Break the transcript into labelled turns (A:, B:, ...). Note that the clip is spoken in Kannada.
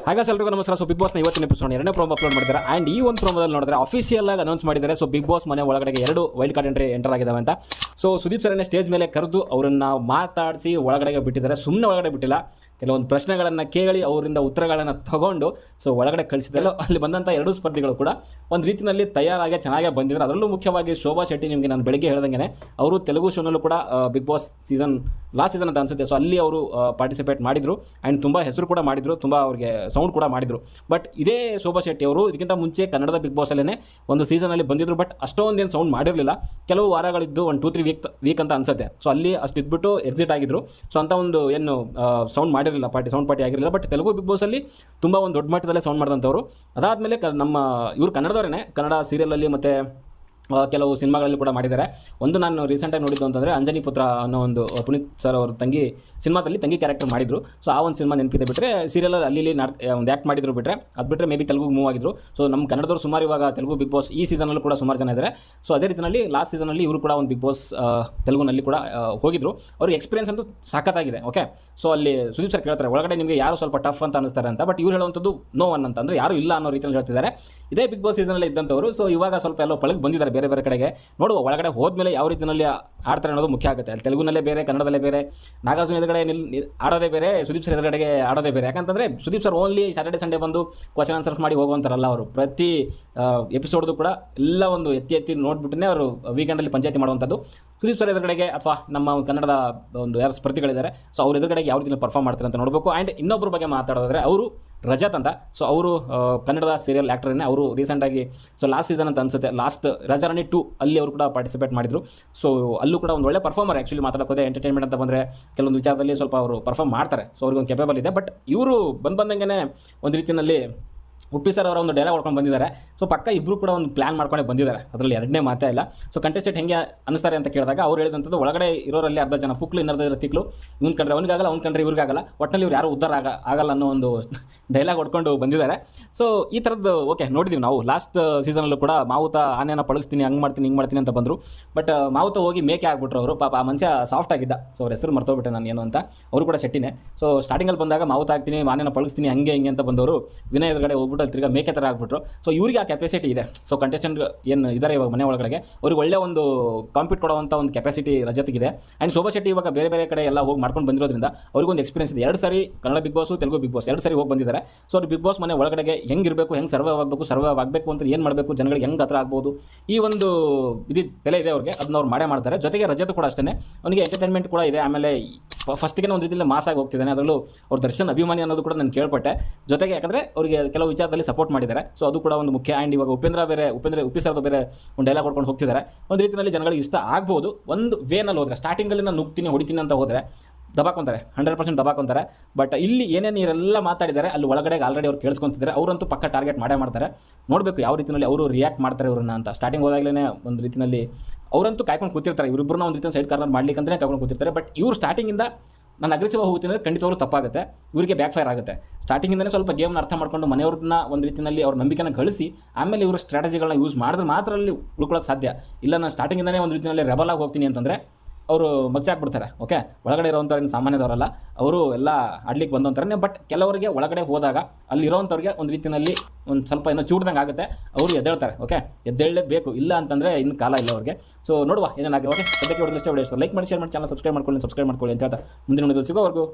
A: ಹಾಗೆ ಎಲ್ರಿಗೂ ನಮಸ್ಕಾರ. ಸೊ ಬಿಗ್ ಬಾಸ್ನ ಇವತ್ತಿನ ಎಪಿಸೋಡ್ ಎರಡನೇ ಪ್ರೋಮೋ ಅಪ್ಲೋಡ್ ಮಾಡಿದ್ದಾರೆ. ಆ್ಯಂಡ್ ಈ ಒಂದು ಪ್ರೋಮೋದಲ್ಲಿ ನೋಡಿದ್ರೆ ಅಫಿಷಿಯಲ್ ಆಗಿ ಅನೌನ್ಸ್ ಮಾಡಿದ್ದಾರೆ. ಸೊ ಬಿಗ್ ಬಾಸ್ ಮನೆ ಒಳಗಡೆ 2 ವೈಲ್ಡ್ ಕಾರ್ಡ್ ಎಂಟರ್ ಆಗಿದ್ದಾವೆ ಅಂತ. ಸೊ ಸುದೀಪ್ ಸರ್ನೇ ಸ್ಟೇಜ್ ಮೇಲೆ ಕರೆದು ಅವರನ್ನು ಮಾತಾಡಿಸಿ ಒಳಗಡೆಗೆ ಬಿಟ್ಟಿದ್ದಾರೆ. ಸುಮ್ಮನೆ ಒಳಗಡೆ ಬಿಟ್ಟಿಲ್ಲ, ಕೆಲವೊಂದು ಪ್ರಶ್ನೆಗಳನ್ನು ಕೇಳಿ ಅವರಿಂದ ಉತ್ತರಗಳನ್ನು ತಗೊಂಡು ಸೊ ಒಳಗಡೆ ಕಳಿಸಿದ್ದಾರೆ. ಅಲ್ಲಿ ಬಂದಂಥ 2 ಸ್ಪರ್ಧಿಗಳು ಕೂಡ ಒಂದು ರೀತಿಯಲ್ಲಿ ತಯಾರಾಗಿ ಚೆನ್ನಾಗೇ ಬಂದಿದ್ದಾರೆ. ಅದರಲ್ಲೂ ಮುಖ್ಯವಾಗಿ ಶೋಭಾ ಶೆಟ್ಟಿ, ನಿಮಗೆ ನಾನು ಬೆಳಗ್ಗೆ ಹೇಳ್ದಂಗೆ ಅವರು ತೆಲುಗು ಶೋನಲ್ಲೂ ಕೂಡ ಬಿಗ್ ಬಾಸ್ ಲಾಸ್ಟ್ ಸೀಸನ್ ಅಂತ ಅನಿಸುತ್ತೆ. ಸೊ ಅಲ್ಲಿ ಅವರು ಪಾರ್ಟಿಸಿಪೇಟ್ ಮಾಡಿದರು ಆ್ಯಂಡ್ ತುಂಬ ಹೆಸರು ಕೂಡ ಮಾಡಿದರು, ತುಂಬ ಅವ್ರಿಗೆ ಸೌಂಡ್ ಕೂಡ ಮಾಡಿದರು. ಬಟ್ ಇದೇ ಶೋಭಾ ಶೆಟ್ಟಿ ಅವರು ಇದಕ್ಕಿಂತ ಮುಂಚೆ ಕನ್ನಡದ ಬಿಗ್ ಬಾಸಲ್ಲೇ ಒಂದು ಸೀಸನಲ್ಲಿ ಬಂದಿದ್ದರು. ಬಟ್ ಅಷ್ಟೊಂದೇನು ಸೌಂಡ್ ಮಾಡಿರಲಿಲ್ಲ, ಕೆಲವು ವಾರಗಳಿದ್ದು ಒಂದು 2-3 ವೀಕ್ ಅಂತ ಅನಿಸುತ್ತೆ. ಸೊ ಅಲ್ಲಿ ಅಷ್ಟು ಇದ್ಬಿಟ್ಟು ಎಕ್ಸಿಟ್ ಆಗಿದ್ರು. ಸೊ ಅಂತ ಒಂದು ಏನು ಸೌಂಡ್ ಮಾಡಿರಲಿಲ್ಲ, ಸೌಂಡ್ ಪಾರ್ಟಿ ಆಗಿರಲಿಲ್ಲ. ಬಟ್ ತೆಲುಗು ಬಿಗ್ ಬಾಸಲ್ಲಿ ತುಂಬ ಒಂದು ದೊಡ್ಡ ಮಟ್ಟದಲ್ಲೇ ಸೌಂಡ್ ಮಾಡಿದಂಥವ್ರು. ಅದಾದಮೇಲೆ ನಮ್ಮ ಇವರು ಕನ್ನಡದವರೇ, ಕನ್ನಡ ಸೀರಿಯಲಲ್ಲಿ ಮತ್ತು ಕೆಲವು ಸಿನಿಮಾಗಳಲ್ಲಿ ಕೂಡ ಮಾಡಿದ್ದಾರೆ. ಒಂದು ನಾನು ರೀಸೆಂಟಾಗಿ ನೋಡಿದ್ದು ಅಂತಂದರೆ ಅಂಜನಿ ಪುತ್ರ ಅನ್ನೋ ಒಂದು ಪುನೀತ್ ಸರ್ ಅವ್ರ ಸಿನಿಮಾದಲ್ಲಿ ತಂಗಿ ಕ್ಯಾರೆಕ್ಟರ್ ಮಾಡಿದರು. ಸೊ ಆ ಒಂದು ಸಿನಿಮಾ ನೆನಪಿದೆ. ಬಿಟ್ಟರೆ ಸೀರಿಯಲಲ್ಲಿ ಅಲ್ಲಿ ಒಂದು ಆ್ಯಕ್ಟ್ ಮಾಡಿದ್ರು. ಬಿಟ್ಟರೆ ಅದು ಬಿಟ್ಟರೆ ಮೇ ಬಿ ತೆಲುಗು ಮೂವ್ ಆಗಿದ್ರು. ಸೊ ನಮ್ಮ ಕನ್ನಡದವರು ಸುಮಾರು ಇವಾಗ ತೆಲುಗು ಬಿಗ್ ಬಾಸ್ ಈ ಸೀಸನಲ್ಲೂ ಕೂಡ ಸುಮಾರು ಜನ ಇದ್ದಾರೆ. ಸೊ ಅದೇ ರೀತಿಯಲ್ಲಿ ಲಾಸ್ಟ್ ಸೀಸನಲ್ಲಿ ಇವರು ಕೂಡ ಒಂದು ಬಿಗ್ ಬಾಸ್ ತೆಲುಗುನಲ್ಲಿ ಕೂಡ ಹೋಗಿದ್ರು. ಅವ್ರಿಗೆ ಎಕ್ಸ್ಪೀರಿಯನ್ಸ್ ಅಂತೂ ಸಾಕತ್ತಾಗಿದೆ. ಓಕೆ, ಸೊ ಅಲ್ಲಿ ಸುದೀಪ್ ಸರ್ ಕೇಳ್ತಾರೆ ಒಳಗಡೆ ನಿಮಗೆ ಯಾರು ಸ್ವಲ್ಪ ಟಫ್ ಅಂತ ಅನ್ನಿಸ್ತಾರೆ ಅಂತ. ಬಟ್ ಇವ್ರು ಹೇಳುವಂಥದ್ದು ನೋ ಒನ್ ಅಂತಂದರೆ ಯಾರು ಇಲ್ಲ ಅನ್ನೋ ರೀತಿಯಲ್ಲಿ ಹೇಳ್ತಿದ್ದಾರೆ. ಇದೇ ಬಿಗ್ ಬಾಸ್ ಸೀಸನಲ್ಲಿ ಇದ್ದಂಥವರು. ಸೊ ಇವಾಗ ಸ್ವಲ್ಪ ಎಲ್ಲೋ ಪಳಗೆ ಬಂದಿದ್ದಾರೆ ಬೇರೆ ಬೇರೆ ಕಡೆಗೆ. ನೋಡುವ ಒಳಗಡೆ ಹೋದ್ಮೇಲೆ ಯಾವ ರೀತಿಯಲ್ಲಿ ಆಡ್ತಾರೆ ಅನ್ನೋದು ಮುಖ್ಯ ಆಗುತ್ತೆ. ಅಲ್ಲಿ ತೆಲುಗುನಲ್ಲೇ ಬೇರೆ, ಕನ್ನಡದಲ್ಲೇ ಬೇರೆ, ನಾಗಾರ್ಜುನ ಎದುರುಗಡೆ ಆಡೋದೇ ಬೇರೆ, ಸುದೀಪ್ ಸರ್ ಎದುರುಗಡೆಗೆ ಆಡೋದೇ ಬೇರೆ. ಯಾಕಂತಂದರೆ Sudeep sir only Saturday Sunday ಬಂದು ಕ್ವಶನ್ ಆನ್ಸರ್ಸ್ ಮಾಡಿ ಹೋಗುವಂತಾರಲ್ಲ. ಅವರು ಪ್ರತಿ ಎಪಿಸೋಡ್ದು ಕೂಡ ಎಲ್ಲ ಒಂದು ಎತ್ತಿ ನೋಡ್ಬಿಟ್ಟೇ ಅವರು ವೀಕೆಂಡಲ್ಲಿ ಪಂಚಾಯತಿ ಮಾಡುವಂಥದ್ದು. ಸುದೀಪ್ ಸರ್ ಎದುರುಗಡೆಗೆ ಅಥವಾ ನಮ್ಮ ಕನ್ನಡದ ಒಂದು ಯಾರು ಸ್ಪರ್ಧಿಗಳಿದ್ದಾರೆ, ಸೊ ಅವ್ರ ಎದುರುಗಡೆಗೆ ಯಾವ ರೀತಿ ಪರ್ಫಾರ್ಮ್ ಮಾಡ್ತಾರೆ ಅಂತ ನೋಡಬೇಕು. ಆ್ಯಂಡ್ ಇನ್ನೊಬ್ಬರ ಬಗ್ಗೆ ಮಾತಾಡೋದಾದರೆ ಅವರು ರಜತ್ ಅಂತ. ಸೊ ಅವರು ಕನ್ನಡದ ಸೀರಿಯಲ್ ಆ್ಯಕ್ಟರನ್ನೇ. ಅವರು ರೀಸೆಂಟಾಗಿ ಸೊ ಲಾಸ್ಟ್ ಸೀಸನ್ ಅಂತ ಅನಿಸುತ್ತೆ, ಲಾಸ್ಟ್ ರಾಜಾರಾಣಿ 2 ಅಲ್ಲಿ ಅವರು ಕೂಡ ಪಾರ್ಟಿಸಿಪೇಟ್ ಮಾಡಿದರು. ಸೊ ಅಲ್ಲೂ ಕೂಡ ಒಂದು ಒಳ್ಳೆ ಪರ್ಫಾರ್ಮರ್. ಆ್ಯಕ್ಚುಲಿ ಮಾತಾಡೋಕೆ ಎಂಟರ್ಟೈನ್ಮೆಂಟ್ ಅಂತ ಬಂದರೆ ಕೆಲವೊಂದು ವಿಚಾರದಲ್ಲಿ ಸ್ವಲ್ಪ ಅವರು ಪರ್ಫಾರ್ಮ್ ಮಾಡ್ತಾರೆ. ಸೊ ಅವ್ರಿಗೊಂದು ಕೆಪೇಬಲ್ ಇದೆ. ಬಟ್ ಇವರು ಬಂದಂಗೆ ಒಂದು ರೀತಿಯಲ್ಲಿ ಉಪ್ಪಿ ಸರ್ ಅವರ ಒಂದು ಡೈಲಾಗ್ ಹೊಡ್ಕೊಂಡು ಬಂದಿದ್ದಾರೆ. ಸೊ ಪಕ್ಕ ಇಬ್ಬರು ಕೂಡ ಒಂದು ಪ್ಲಾನ್ ಮಾಡ್ಕೊಂಡೇ ಬಂದಿದ್ದಾರೆ, ಅದರಲ್ಲಿ ಎರಡನೇ ಮಾತೇ ಇಲ್ಲ. ಸೊ ಕಂಟೆಸ್ಟೆಂಟ್ ಹೆಂಗೆ ಅನಿಸ್ತಾರೆ ಅಂತ ಕೇಳಿದಾಗ ಅವ್ರು ಹೇಳಿದಂಥದ್ದು ಒಳಗಡೆ ಇರೋರಲ್ಲಿ ಅರ್ಧ ಜನ ಪುಕ್ಲು, ಇನ್ನರ್ಧ ತಿಕ್ಲು, ಇವ್ನು ಕಂಡ್ರೆ ಅವ್ನಿಗಾಗಲ್ಲ, ಅವ್ನು ಕಂಡ್ರೆ ಇವ್ರಿಗಾಗಲ್ಲ, ಒಟ್ಟಿನಲ್ಲಿ ಇವ್ರು ಯಾರು ಉದ್ಧಾರ ಆಗಲ್ಲ ಅನ್ನೋ ಒಂದು ಡೈಲಾಗ್ ಹೊಡ್ಕೊಂಡು ಬಂದಿದ್ದಾರೆ. ಸೊ ಈ ಥರದ್ದು ಓಕೆ ನೋಡಿದ್ದೀವಿ ನಾವು ಲಾಸ್ಟ್ ಸೀಸನಲ್ಲೂ ಕೂಡ. ಮಾವುತ ಆನೆನ ಪಳಗಿಸ್ತೀನಿ, ಹಂಗೆ ಮಾಡ್ತೀನಿ, ಹಿಂಗೆ ಮಾಡ್ತೀನಿ ಅಂತ ಬಂದರು. ಬಟ್ ಮಾವುತ ಹೋಗಿ ಮೇಕೆ ಆಗ್ಬಿಟ್ರು ಅವರು. ಪಾಪ ಆ ಮನುಷ್ಯ ಸಾಫ್ಟ್ ಆಗಿದ್ದ. ಸೊ ಅವ್ರ ಹೆಸರು ಮರ್ತೋಗ್ಬಿಟ್ಟೆ ನಾನು ಏನು ಅಂತ. ಅವರು ಕೂಡ ಶೆಟ್ಟಿನೇ. ಸೊ ಸ್ಟಾರ್ಟಿಂಗಲ್ಲಿ ಬಂದಾಗ ಮಾವುತ ಆಗ್ತೀನಿ, ಆನೆನ ಪಳಗಿಸ್ತೀನಿ, ಹಂಗೆ ಹಿಂಗೆ ಅಂತ ಬಂದವರು ವಿನಯ್ ಎದುರುಗಡೆ ಹೋಗ್ಬಿಟ್ಟು ಅಲ್ಲಿ ತಿರ್ಗಿ ಮೇಕೆ ಥರ ಆಗ್ಬಿಟ್ರು. ಸೊ ಇವ್ರಿಗೆ ಆ ಕೆಪಾಸಿಟಿ ಇದೆ. ಸೊ ಕಂಟೆಸ್ಟೆಂಟ್ ಏನು ಇದ್ದಾರೆ ಇವಾಗ ಮನೆ ಒಳಗಡೆ, ಅವ್ರಿಗೆ ಒಳ್ಳೆ ಒಂದು ಕಾಂಪೀಟ್ ಕೊಡುವಂಥ ಒಂದು ಕೆಪಾಸಿಟಿ ರಜತ್ಗಿದೆ. ಆ್ಯಂಡ್ ಶೋಭಾ ಶೆಟ್ಟಿ ಇವಾಗ ಬೇರೆ ಬೇರೆ ಕಡೆ ಎಲ್ಲ ಹೋಗಿ ಮಾಡ್ಕೊಂಡು ಬಂದಿರೋದ್ರಿಂದ ಅವ್ರಿಗೊಂದು ಎಕ್ಸ್ಪೀರಿಯನ್ಸ್ ಇದೆ. 2 ಸಾರಿ Kannada big boss, Telugu big boss 2 ಸಾರಿ ಹೋಗಿ ಬಂದಿದ್ದಾರೆ. ಸೊ ಅವ್ರು ಬಿಗ್ ಬಾಸ್ ಮನೆ ಒಳಗಡೆಗೆ ಹೆಂಗಿರಬೇಕು, ಹೆಂಗೆ ಸರ್ವೈವ್ ಆಗಬೇಕು ಅಂತ ಏನು ಮಾಡಬೇಕು, ಜನಗಳಿಗೆ ಹೆಂಗೆ ಹತ್ರ ಆಗ್ಬೋದು, ಈ ಒಂದು ತಲೆ ಇದೆ ಅವ್ರಿಗೆ. ಅದನ್ನ ಅವ್ರು ಮಾಡ್ತಾರೆ. ಜೊತೆಗೆ ರಜತ್ ಕೂಡ ಅಷ್ಟೇ, ಅವನಿಗೆ ಎಂಟರ್ಟೈನ್ಮೆಂಟ್ ಕೂಡ ಇದೆ. ಆಮೇಲೆ ಫಸ್ಟಿಗೆ ಒಂದು ರೀತಿಯಲ್ಲಿ ಮಾಸಾಗಿ ಹೋಗ್ತಿದ್ದಾನೆ. ಅದರಲ್ಲೂ ಅವ್ರ ದರ್ಶನ್ ಅಭಿಮಾನಿ ಅನ್ನೋದು ಕೂಡ ನಾನು ಕೇಳ್ಪಟ್ಟೆ. ಜೊತೆಗೆ ಯಾಕಂದರೆ ಅವರಿಗೆ ಕೆಲವು ವಿಚಾರದಲ್ಲಿ ಸಪೋರ್ಟ್ ಮಾಡಿದ್ದಾರೆ. ಸೊ ಅದು ಕೂಡ ಒಂದು ಮುಖ್ಯ. ಆ್ಯಂಡ್ ಇವಾಗ ಉಪ್ಪಿ ಸರ್ದು ಬೇರೆ ಒಂದು ಡೈಲಾಗ್ ಹೊಡ್ಕೊಂಡು ಹೋಗ್ತಿದ್ದಾರೆ. ಒಂದು ರೀತಿಯಲ್ಲಿ ಜನಗಳಿಗೆ ಇಷ್ಟ ಆಗ್ಬೋದು. ಒಂದು ವೇನಲ್ಲಿ ಹೋದರೆ, ಸ್ಟಾರ್ಟಿಂಗಲ್ಲಿ ನಾನು ನುಗ್ತೀನಿ, ಹೊಡಿತೀನಿ ಅಂತ ಹೋದರೆ ದಬಾಕೊಂತಾರೆ, 100% ದಬಾಕೊಂತಾರೆ. ಬಟ್ ಇಲ್ಲಿ ಏನೇನು ಇವರೆಲ್ಲ ಮಾತಾಡಿದ್ದಾರೆ ಅಲ್ಲಿ ಒಳಗಡೆ ಆಲ್ರೆಡಿ ಅವ್ರು ಕೇಳಿಸ್ಕೊತಿದ್ದಾರೆ. ಅವರಂತೂ ಪಕ್ಕ ಟಾರ್ಗೆಟ್ ಮಾಡ್ತಾರೆ. ನೋಡಬೇಕು ಯಾವ ರೀತಿಯಲ್ಲಿ ಅವರು ರಿಯಾಕ್ಟ್ ಮಾಡ್ತಾರೆ ಇವ್ರನ್ನ ಅಂತ. ಸ್ಟಾರ್ಟಿಂಗ್ ಹೋದಾಗಲೇ ಒಂದು ರೀತಿಯಲ್ಲಿ ಅವರಂತೂ ಕಾಯ್ಕೊಂಡು ಕೂತಿರ್ತಾರೆ. ಇವರಿಬ್ಬರನ್ನ ಒಂದು ರೀತಿಯ ಸೈಡ್ ಕಾರ್ನರ್ ಮಾಡ್ಲಿಕ್ಕಂತಲೇ ಕಾಯ್ಕೊಂಡು ಕೂತಿರ್ತಾರೆ. ಬಟ್ ಇವ್ರು ಸ್ಟಾರ್ಟಿಂಗಿಂದ ನಾನು ಅಗ್ರೆಸಿವ್ ಹೋಗ್ತೀನಿ ಅಂದರೆ ಖಂಡಿತವಾಗ್ಲೂ ತಪ್ಪಾಗುತ್ತೆ, ಇವರಿಗೆ ಬ್ಯಾಕ್ ಫೈರ್ ಆಗುತ್ತೆ. ಸ್ಟಾರ್ಟಿಂಗಿಂದಲೇ ಸ್ವಲ್ಪ ಗೇಮ್ನ ಅರ್ಥ ಮಾಡ್ಕೊಂಡು ಮನೆಯವ್ರನ್ನ ಒಂದು ರೀತಿಯಲ್ಲಿ ಅವ್ರ ನಂಬಿಕೆನ ಗಳಿಸಿ ಆಮೇಲೆ ಇವರು ಸ್ಟ್ರಾಟಜಿಗಳನ್ನ ಯೂಸ್ ಮಾಡಿದ್ರೆ ಮಾತ್ರ ಅಲ್ಲಿ ಉಳ್ಕೊಳ್ಳೋಕೆ ಸಾಧ್ಯ. ಇಲ್ಲ ನಾನು ಸ್ಟಾರ್ಟಿಂಗಿಂದಲೇ ಒಂದು ರೀತಿಯಲ್ಲಿ ರೆಬಲ್ ಆಗಿ ಹೋಗ್ತೀನಿ ಅಂತಂದರೆ ಅವರು ಮಗ್ಚಾಕ್ಬಿಡ್ತಾರೆ. ಓಕೆ, ಒಳಗಡೆ ಇರೋವಂಥವ್ರು ಸಾಮಾನ್ಯದವರಲ್ಲ, ಅವರು ಎಲ್ಲ ಆಡ್ಲಿಕ್ಕೆ ಬಂದಂಥವ್ರೆ. ಬಟ್ ಕೆಲವರಿಗೆ ಒಳಗಡೆ ಹೋದಾಗ ಅಲ್ಲಿರೋವಂಥವ್ರಿಗೆ ಒಂದು ರೀತಿಯಲ್ಲಿ ಒಂದು ಸ್ವಲ್ಪ ಏನೋ ಚೂಡ್ದಂಗೆ ಆಗುತ್ತೆ, ಅವರು ಎದ್ದೇಳ್ತಾರೆ. ಓಕೆ, ಎದ್ದೇಳಲೇಬೇಕು, ಇಲ್ಲ ಅಂತಂದರೆ ಇನ್ನು ಕಾಲ ಇಲ್ಲ ಅವ್ರಿಗೆ. ಸೊ ನೋಡುವ ಏನೇನಾಗಿದೆ. ಓಕೆ, ಸದ್ಯಕ್ಕೆ ಹೊಡೆದಷ್ಟೇ ವಿಡಿಯೋ ಇಷ್ಟ ಲೈಕ್ ಮಾಡಿ, ಶೇರ್ ಮಾಡಿ, ಚಾನಲ್ ಸಬ್ಸ್ಕ್ರೈಬ್ ಮಾಡ್ಕೊಳ್ಳಿ ಅಂತ ಹೇಳ್ತಾ ಮುಂದಿನ ವಿಡಿಯೋದಲ್ಲಿ ಸಿಗೋವರೆಗೂ